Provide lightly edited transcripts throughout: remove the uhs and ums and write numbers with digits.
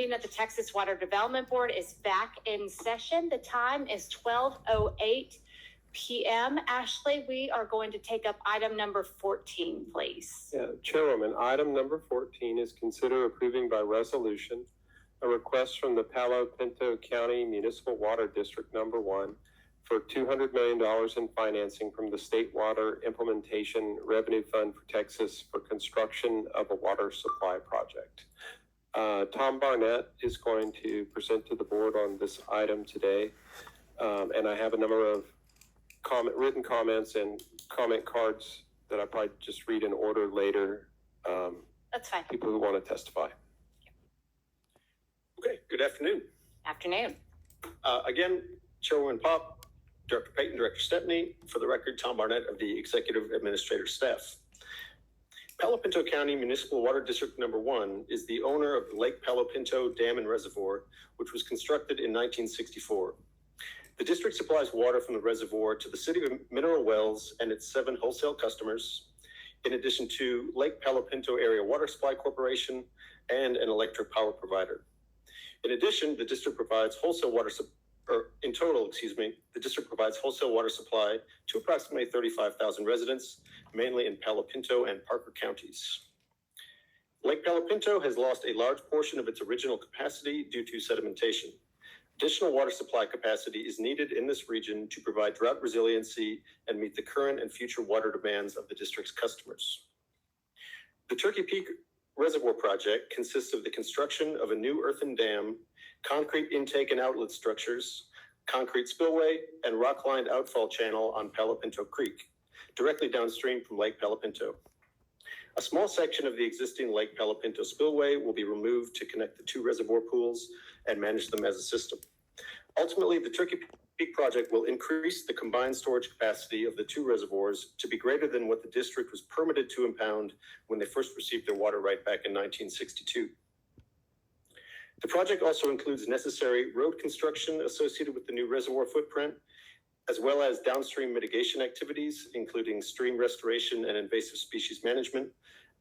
meeting of the Texas Water Development Board is back in session. The time is 12:08 p.m. Ashley, we are going to take up item number 14, please. Yeah, Chairwoman, item number 14 is consider approving by resolution a request from the Palo Pinto County Municipal Water District Number 1 for $200 million in financing from the State Water Implementation Revenue Fund for Texas for construction of a water supply project. Tom Barnett is going to present to the board on this item today, and I have a number of written comments and comment cards that I probably just read in order later. That's fine. People who want to testify. Okay, good afternoon. Afternoon. Again, Chairwoman Pop, Director Payton, Director Stepney, for the record, Tom Barnett of the Executive Administrator Staff. Palo Pinto County Municipal Water District Number 1 is the owner of the Lake Palo Pinto Dam and Reservoir, which was constructed in 1964. The district supplies water from the reservoir to the City of Mineral Wells and its 7 wholesale customers, in addition to Lake Palo Pinto Area Water Supply Corporation and an electric power provider. In addition, the district provides wholesale water the district provides wholesale water supply to approximately 35,000 residents, mainly in Palo Pinto and Parker counties. Lake Palo Pinto has lost a large portion of its original capacity due to sedimentation. Additional water supply capacity is needed in this region to provide drought resiliency and meet the current and future water demands of the district's customers. The Turkey Peak Reservoir project consists of the construction of a new earthen dam, concrete intake and outlet structures, concrete spillway, and rock-lined outfall channel on Palo Pinto Creek, directly downstream from Lake Palo Pinto. A small section of the existing Lake Palo Pinto spillway will be removed to connect the 2 reservoir pools and manage them as a system. Ultimately, the Turkey Peak project will increase the combined storage capacity of the 2 reservoirs to be greater than what the district was permitted to impound when they first received their water right back in 1962. The project also includes necessary road construction associated with the new reservoir footprint, as well as downstream mitigation activities, including stream restoration and invasive species management,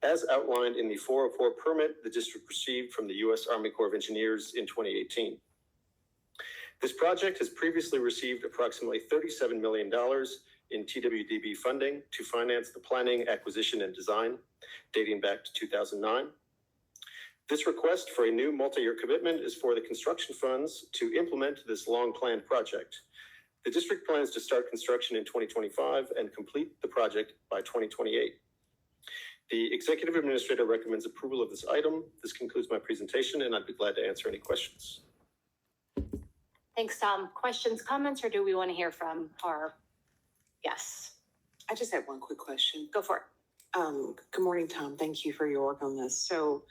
as outlined in the 404 permit the district received from the U.S. Army Corps of Engineers in 2018. This project has previously received approximately $37 million in TWDB funding to finance the planning, acquisition, and design, dating back to 2009. This request for a new multi-year commitment is for the construction funds to implement this long-planned project. The district plans to start construction in 2025 and complete the project by 2028. The Executive Administrator recommends approval of this item. This concludes my presentation, and I'd be glad to answer any questions. Thanks, Tom. Questions, comments, or do we want to hear from our Yes. I just have one quick question. Go for it. Good morning, Tom. Thank you for your work on this. So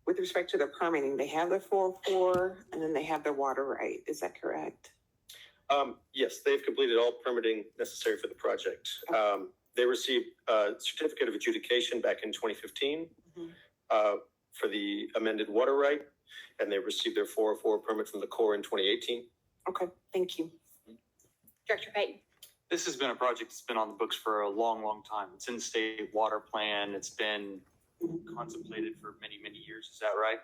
with respect to the permitting, they have the 404 and then they have the water right. Is that correct? Yes, they've completed all permitting necessary for the project. They received a certificate of adjudication back in 2015 for the amended water right, and they received their 404 permit from the Corps in 2018. Okay, thank you. Director Payton. This has been a project that's been on the books for a long, long time. It's in the state water plan. It's been contemplated for many, many years. Is that right?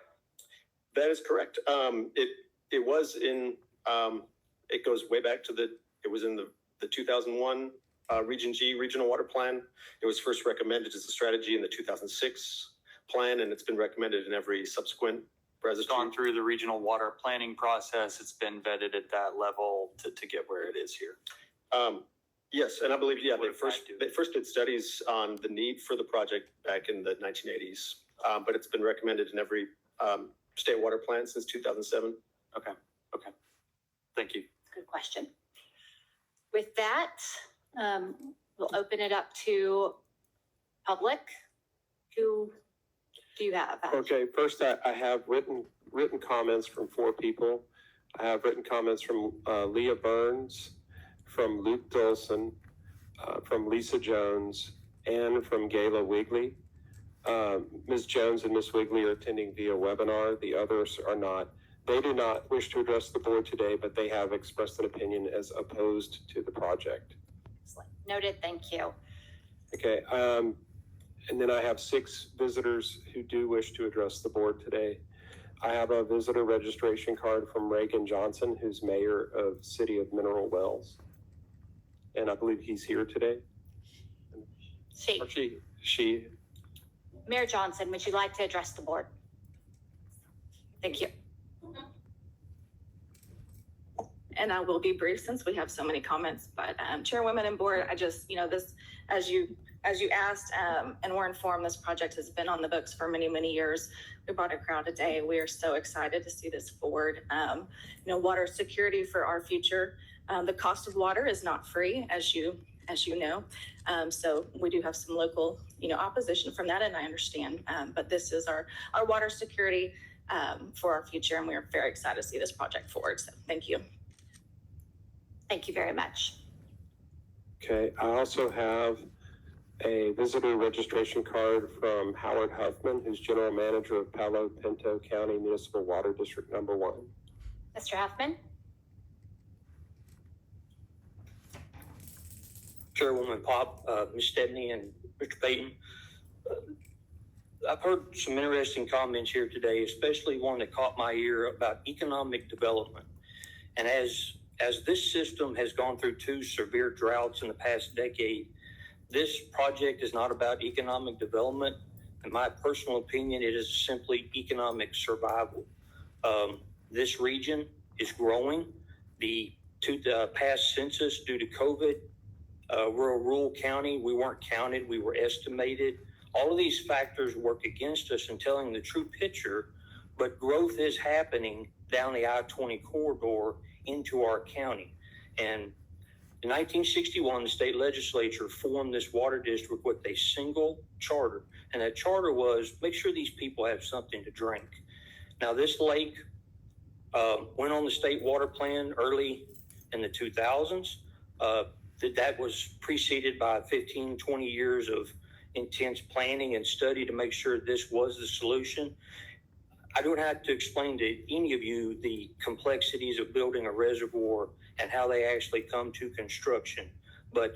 That is correct. It was in, it goes way back to it was in the 2001 Region G Regional Water Plan. It was first recommended as a strategy in the 2006 plan, and it's been recommended in every subsequent. It's gone through the regional water planning process. It's been vetted at that level to get where it is here. Yes, and I believe, they first did studies on the need for the project back in the 1980s, but it's been recommended in every state water plan since 2007. Okay. Thank you. Good question. With that, we'll open it up to public. Who do you have? Okay, first I have written comments from 4 people. I have written comments from Leah Burns, from Luke Dolson, from Lisa Jones, and from Gayla Wigley. Ms. Jones and Ms. Wigley are attending via webinar. The others are not. They do not wish to address the board today, but they have expressed an opinion as opposed to the project. Excellent. Noted. Thank you. Okay. And then I have 6 visitors who do wish to address the board today. I have a visitor registration card from Reagan Johnson, who's mayor of City of Mineral Wells. And I believe he's here today. Or she. Mayor Johnson, would you like to address the board? Thank you. And I will be brief since we have so many comments, but Chairwoman and Board, I just, this, as you asked, and we're informed, this project has been on the books for many, many years. We brought a crowd today. We are so excited to see this forward. Water security for our future. The cost of water is not free, as you know. So we do have some local, opposition from that, and I understand. But this is our water security for our future, and we are very excited to see this project forward. So thank you. Thank you very much. Okay, I also have a visitor registration card from Howard Huffman, who's general manager of Palo Pinto County Municipal Water District Number 1. Mr. Huffman? Chairwoman Pop, Ms. Stepney, and Mr. Payton. I've heard some interesting comments here today, especially one that caught my ear about economic development. And as this system has gone through 2 severe droughts in the past decade, this project is not about economic development. In my personal opinion, it is simply economic survival. This region is growing. The past census due to COVID, we're a rural county. We weren't counted. We were estimated. All of these factors work against us in telling the true picture, but growth is happening down the I-20 corridor into our county. And in 1961, the state legislature formed this water district with a single charter. And that charter was make sure these people have something to drink. Now, this lake went on the state water plan early in the 2000s. That was preceded by 15, 20 years of intense planning and study to make sure this was the solution. I don't have to explain to any of you the complexities of building a reservoir and how they actually come to construction. But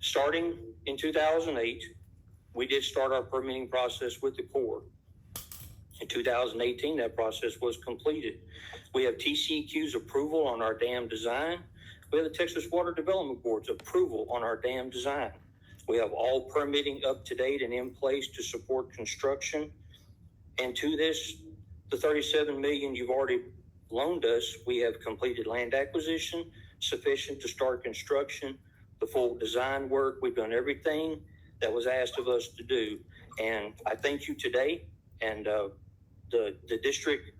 starting in 2008, we did start our permitting process with the Corps. In 2018, that process was completed. We have TCEQ's approval on our dam design. We have the Texas Water Development Board's approval on our dam design. We have all permitting up to date and in place to support construction. And to this, the $37 million you've already loaned us, we have completed land acquisition, sufficient to start construction, the full design work. We've done everything that was asked of us to do. And I thank you today. And the district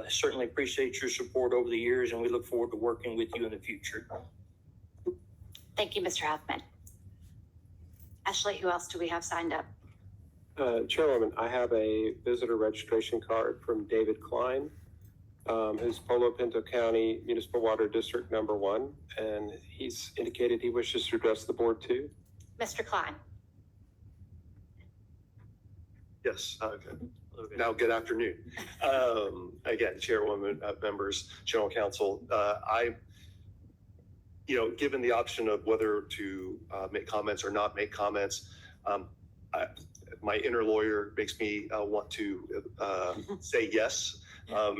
certainly appreciates your support over the years, and we look forward to working with you in the future. Thank you, Mr. Huffman. Ashley, who else do we have signed up? Chairwoman, I have a visitor registration card from David Klein, who's Palo Pinto County Municipal Water District Number 1, and he's indicated he wishes to address the board too. Mr. Klein? Yes. Okay. Now, good afternoon. Again, Chairwoman, members, General Counsel, given the option of whether to make comments or not make comments, my inner lawyer makes me want to say yes,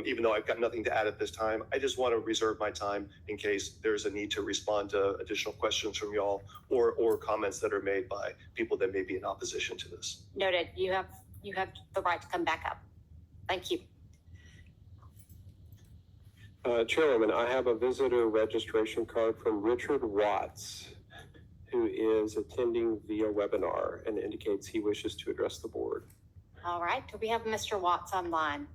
even though I've got nothing to add at this time. I just want to reserve my time in case there's a need to respond to additional questions from y'all or comments that are made by people that may be in opposition to this. Noted. You have the right to come back up. Thank you. Chairwoman, I have a visitor registration card from Richard Watts, who is attending via webinar and indicates he wishes to address the board. All right. Do we have Mr. Watts online?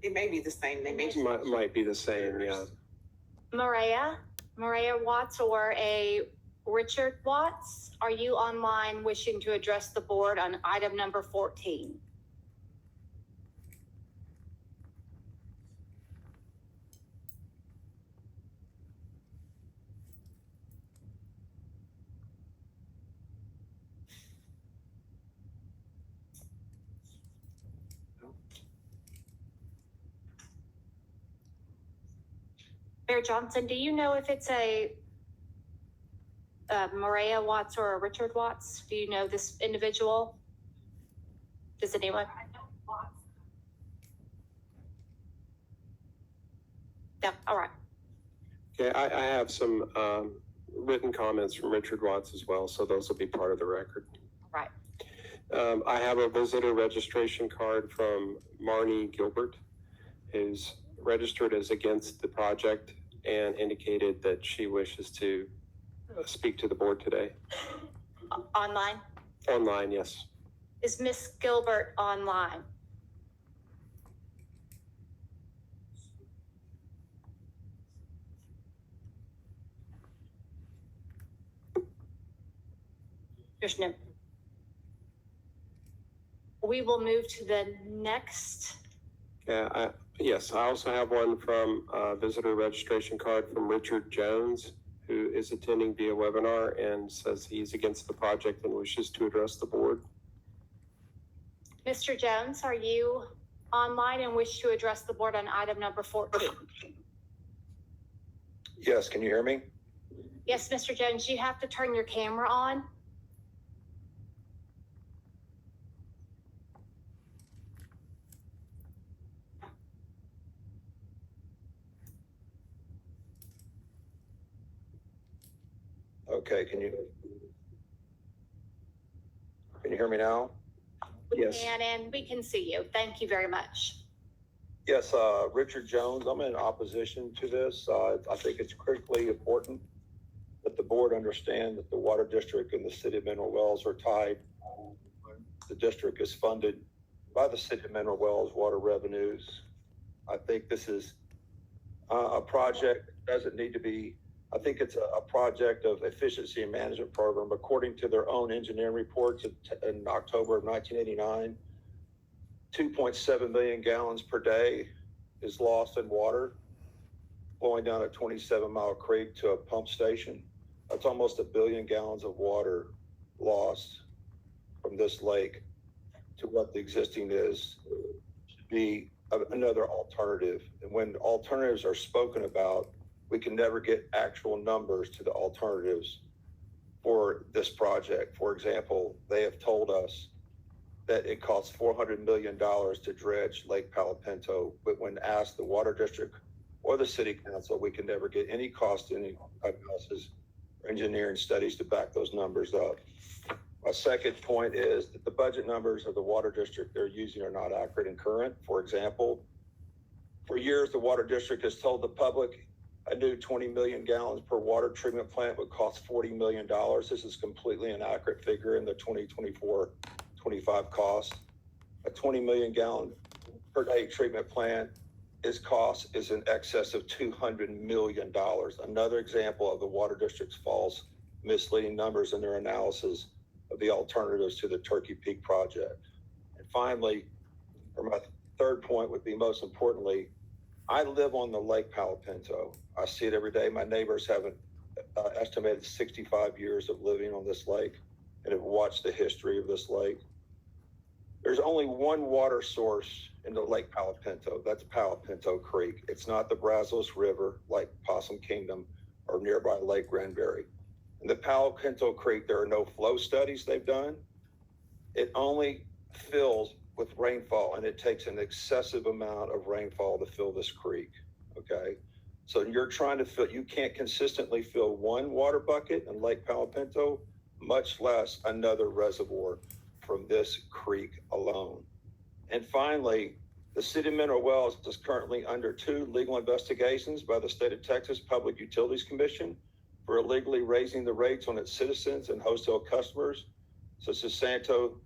It may be the same. They may Might be the same, yeah. Maria Watts or a Richard Watts, are you online wishing to address the board on item number 14? Mayor Johnson, do you know if it's a Maria Watts or a Richard Watts? Do you know this individual? Does anyone? Yeah, all right. Okay, I have some written comments from Richard Watts as well, so those will be part of the record. Right. I have a visitor registration card from Marnie Gilbert, who's registered as against the project and indicated that she wishes to speak to the board today. Online? Online, yes. Is Miss Gilbert online? There's no. We will move to the next. Yeah, yes, I also have one from visitor registration card from Richard Jones, who is attending via webinar and says he's against the project and wishes to address the board. Mr. Jones, are you online and wish to address the board on item number 14? Yes, can you hear me? Yes, Mr. Jones, you have to turn your camera on. Okay, can you hear me now? Yes. And we can see you. Thank you very much. Yes, Richard Jones, I'm in opposition to this. I think it's critically important that the board understand that the water district and the city of Mineral Wells are tied. The district is funded by the city of Mineral Wells water revenues. I think this is a project that doesn't need to be, I think it's a project of efficiency and management program. According to their own engineering reports in October of 1989, 2.7 million gallons per day is lost in water flowing down a 27-mile creek to a pump station. That's almost 1 billion gallons of water lost from this lake to what the existing is, should be another alternative. And when alternatives are spoken about, we can never get actual numbers to the alternatives for this project. For example, they have told us that it costs $400 million to dredge Lake Palo Pinto, but when asked the water district or the city council, we can never get any cost, any analysis or engineering studies to back those numbers up. My second point is that the budget numbers of the water district they're using are not accurate and current. For example, for years, the water district has told the public a new 20 million gallons per water treatment plant would cost $40 million. This is completely inaccurate figure in the 2024-25 cost. A 20 million gallon per day treatment plant is in excess of $200 million. Another example of the water district's false, misleading numbers in their analysis of the alternatives to the Turkey Peak project. And finally, or my third point would be most importantly, I live on the Lake Palo Pinto. I see it every day. My neighbors have an estimated 65 years of living on this lake and have watched the history of this lake. There's only one water source in the Lake Palo Pinto. That's Palo Pinto Creek. It's not the Brazos River like Possum Kingdom or nearby Lake Granbury. In the Palo Pinto Creek, there are no flow studies they've done. It only fills with rainfall, and it takes an excessive amount of rainfall to fill this creek, okay? So you're trying to fill, you can't consistently fill one water bucket in Lake Palo Pinto, much less another reservoir from this creek alone. And finally, the city of Mineral Wells is currently under 2 legal investigations by the state of Texas Public Utilities Commission for illegally raising the rates on its citizens and wholesale customers, such as Santo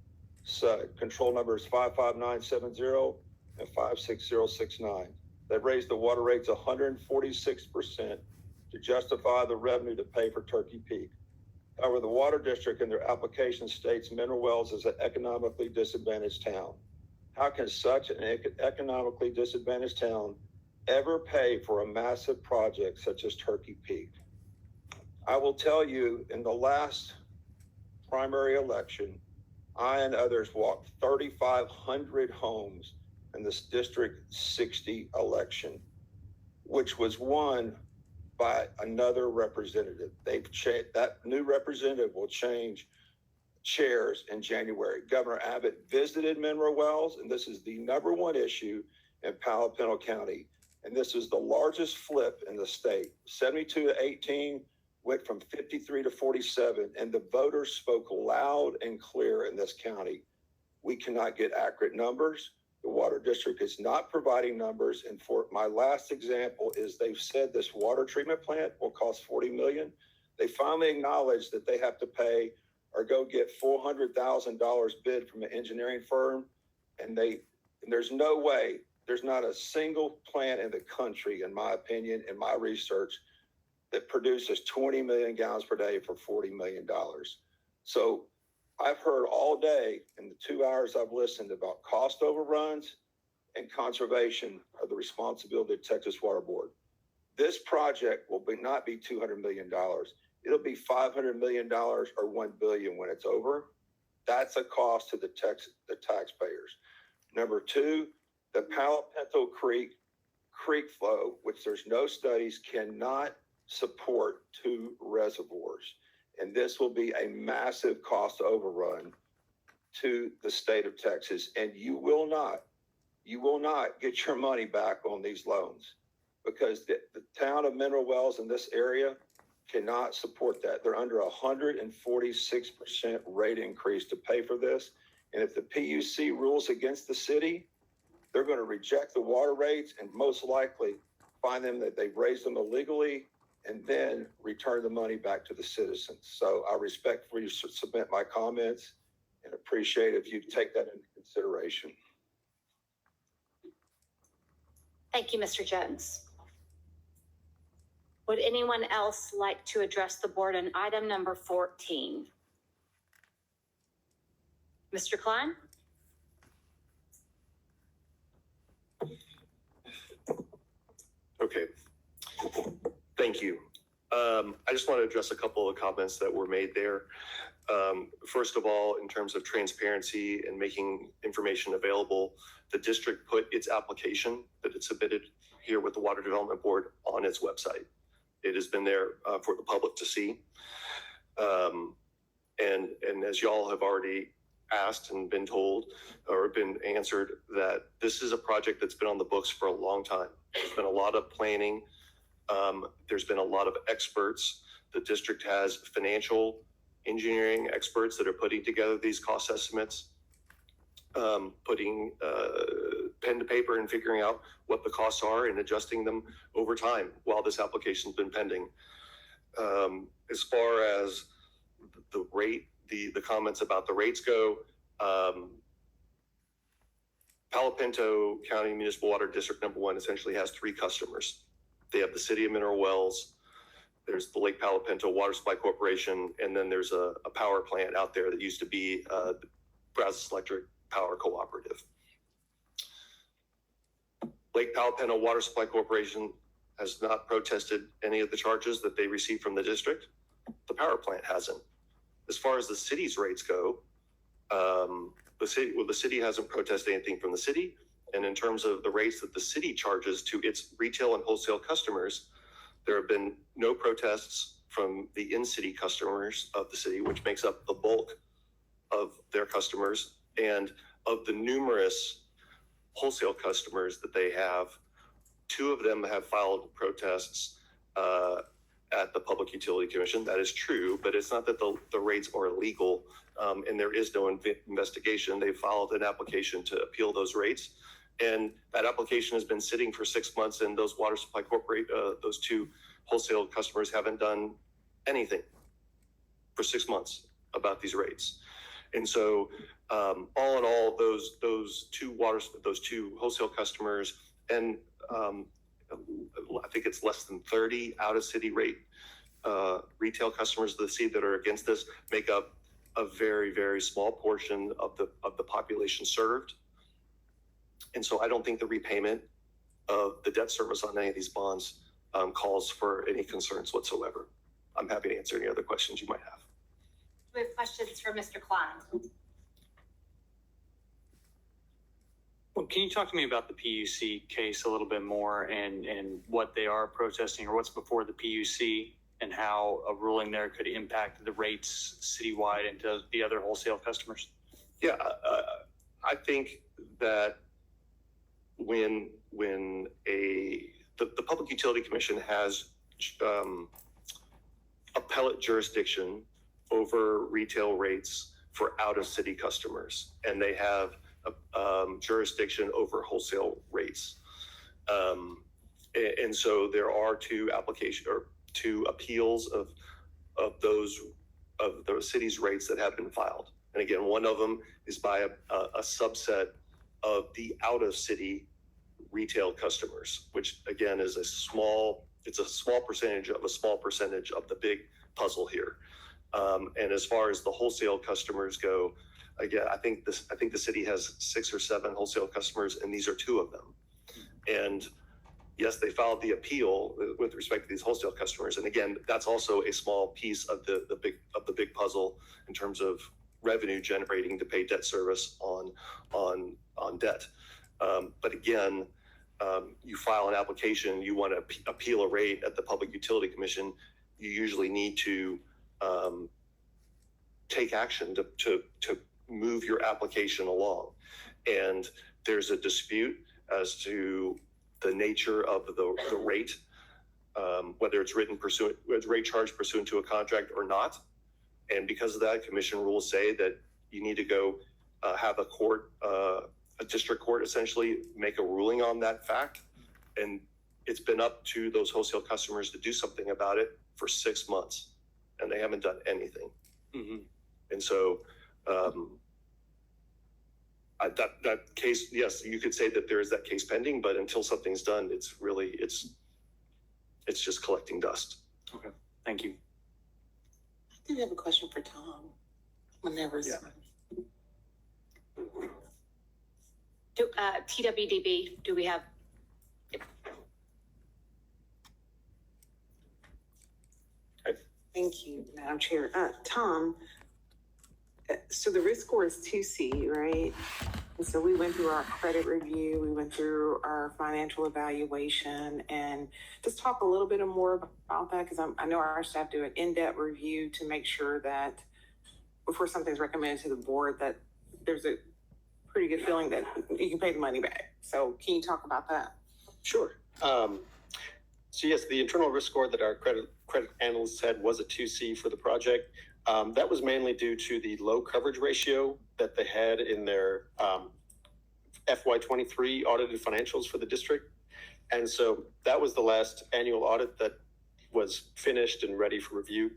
control numbers 55970 and 56069. They raised the water rates 146% to justify the revenue to pay for Turkey Peak. However, the water district in their application states Mineral Wells is an economically disadvantaged town. How can such an economically disadvantaged town ever pay for a massive project such as Turkey Peak? I will tell you, in the last primary election, I and others walked 3,500 homes in this District 60 election, which was won by another representative. That new representative will change chairs in January. Governor Abbott visited mineral wells, and this is the number one issue in Palo Pinto County. And this is the largest flip in the state. 72 to 18 went from 53 to 47, and the voters spoke loud and clear in this county. We cannot get accurate numbers. The water district is not providing numbers. And for my last example is they've said this water treatment plant will cost $40 million. They finally acknowledged that they have to pay or go get $400,000 bid from an engineering firm. And there's no way, there's not a single plant in the country, in my opinion, in my research, that produces 20 million gallons per day for $40 million. So I've heard all day in the 2 hours I've listened about cost overruns and conservation are the responsibility of Texas Water Board. This project will not be $200 million. It'll be $500 million or $1 billion when it's over. That's a cost to the taxpayers. Number two, the Palo Pinto Creek flow, which there's no studies, cannot support 2 reservoirs. And this will be a massive cost overrun to the state of Texas. And you will not get your money back on these loans because the town of Mineral Wells in this area cannot support that. They're under 146% rate increase to pay for this. And if the PUC rules against the city, they're going to reject the water rates and most likely find them that they've raised them illegally and then return the money back to the citizens. So I respectfully submit my comments and appreciate if you take that into consideration. Thank you, Mr. Jones. Would anyone else like to address the board on item number 14? Mr. Klein? Okay. Thank you. I just want to address a couple of comments that were made there. First of all, in terms of transparency and making information available, the district put its application that it submitted here with the Water Development Board on its website. It has been there for the public to see. And as y'all have already asked and been told or been answered, that this is a project that's been on the books for a long time. There's been a lot of planning. There's been a lot of experts. The district has financial engineering experts that are putting together these cost estimates, putting pen to paper and figuring out what the costs are and adjusting them over time while this application's been pending. As far as the rate, the comments about the rates go, Palo Pinto County Municipal Water District number 1 essentially has 3 customers. They have the City of Mineral Wells, there's the Lake Palo Pinto Water Supply Corporation, and then there's a power plant out there that used to be Brazos Electric Power Cooperative. Lake Palo Pinto Water Supply Corporation has not protested any of the charges that they received from the district. The power plant hasn't. As far as the city's rates go, the city hasn't protested anything from the city. And in terms of the rates that the city charges to its retail and wholesale customers, there have been no protests from the in-city customers of the city, which makes up the bulk of their customers. And of the numerous wholesale customers that they have, 2 of them have filed protests at the Public Utility Commission. That is true, but it's not that the rates are illegal and there is no investigation. They filed an application to appeal those rates. And that application has been sitting for 6 months, and those water supply those 2 wholesale customers haven't done anything for 6 months about these rates. And so, all in all, those two wholesale customers, and I think it's less than 30 out of city rate retail customers of the city that are against this, make up a very, very small portion of the population served. And so I don't think the repayment of the debt service on any of these bonds calls for any concerns whatsoever. I'm happy to answer any other questions you might have. We have questions for Mr. Klein. Well, can you talk to me about the PUC case a little bit more and what they are protesting or what's before the PUC and how a ruling there could impact the rates citywide and to the other wholesale customers? Yeah, I think that when the Public Utility Commission has appellate jurisdiction over retail rates for out-of-city customers, and they have jurisdiction over wholesale rates. And so there are two appeals of the city's rates that have been filed. And again, one of them is by a subset of the out-of-city retail customers, which again is a small percentage of the big puzzle here. And as far as the wholesale customers go, again, I think the city has 6 or 7 wholesale customers, and these are 2 of them. And yes, they filed the appeal with respect to these wholesale customers. And again, that's also a small piece of the big puzzle in terms of revenue generating to pay debt service on debt. But again, you file an application, you want to appeal a rate at the Public Utility Commission, you usually need to take action to move your application along. And there's a dispute as to the nature of the rate, whether it's rate charge pursuant to a contract or not. And because of that, commission rules say that you need to go have a district court essentially make a ruling on that fact. And it's been up to those wholesale customers to do something about it for 6 months, and they haven't done anything. Mm-hmm. And so that case, yes, you could say that there is that case pending, but until something's done, it's just collecting dust. Okay, thank you. I do have a question for Tom. Whenever it's TWDB, do we have? Thank you, Madam Chair. Tom, so the risk score is 2C, right? And so we went through our credit review, we went through our financial evaluation, and just talk a little bit more about that, because I know our staff do an in-depth review to make sure that before something's recommended to the board, that there's a pretty good feeling that you can pay the money back. So can you talk about that? Sure. So yes, the internal risk score that our credit analysts had was a 2C for the project. That was mainly due to the low coverage ratio that they had in their FY23 audited financials for the district. And so that was the last annual audit that was finished and ready for review.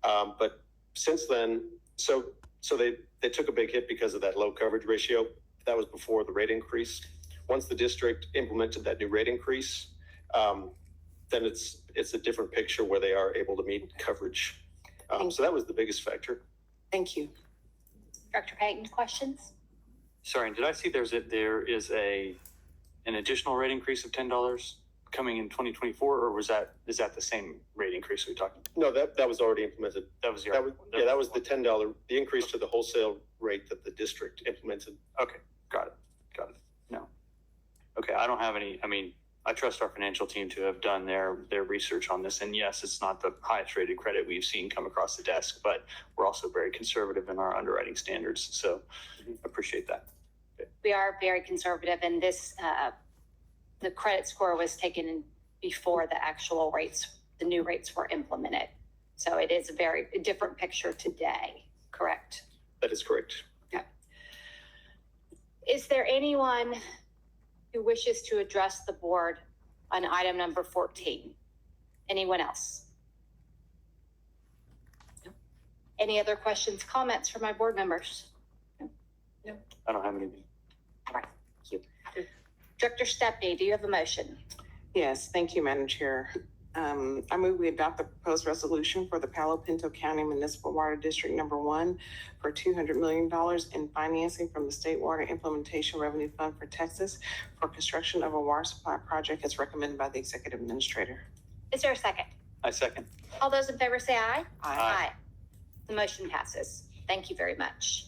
But since then, so they took a big hit because of that low coverage ratio. That was before the rate increase. Once the district implemented that new rate increase, then it's a different picture where they are able to meet coverage. So that was the biggest factor. Thank you. Director Payton, questions? Sorry, did I see there is an additional rate increase of $10 coming in 2024, or is that the same rate increase we talked about? No, that was already implemented. That was the $10, the increase to the wholesale rate that the district implemented. Okay, got it. No. Okay, I don't have any, I trust our financial team to have done their research on this. And yes, it's not the highest rated credit we've seen come across the desk, but we're also very conservative in our underwriting standards. So appreciate that. We are very conservative, and this, the credit score was taken before the actual rates, the new rates were implemented. So it is a very different picture today, correct? That is correct. Okay. Is there anyone who wishes to address the board on item number 14? Anyone else? No. Any other questions, comments from my board members? No. I don't have anything. All right, thank you. Director Stepney, do you have a motion? Yes, thank you, Madam Chair. I move we adopt the proposed resolution for the Palo Pinto County Municipal Water District Number 1 for $200 million in financing from the State Water Implementation Revenue Fund for Texas for construction of a water supply project as recommended by the Executive Administrator. Is there a second? I second. All those in favor say aye. Aye. The motion passes. Thank you very much.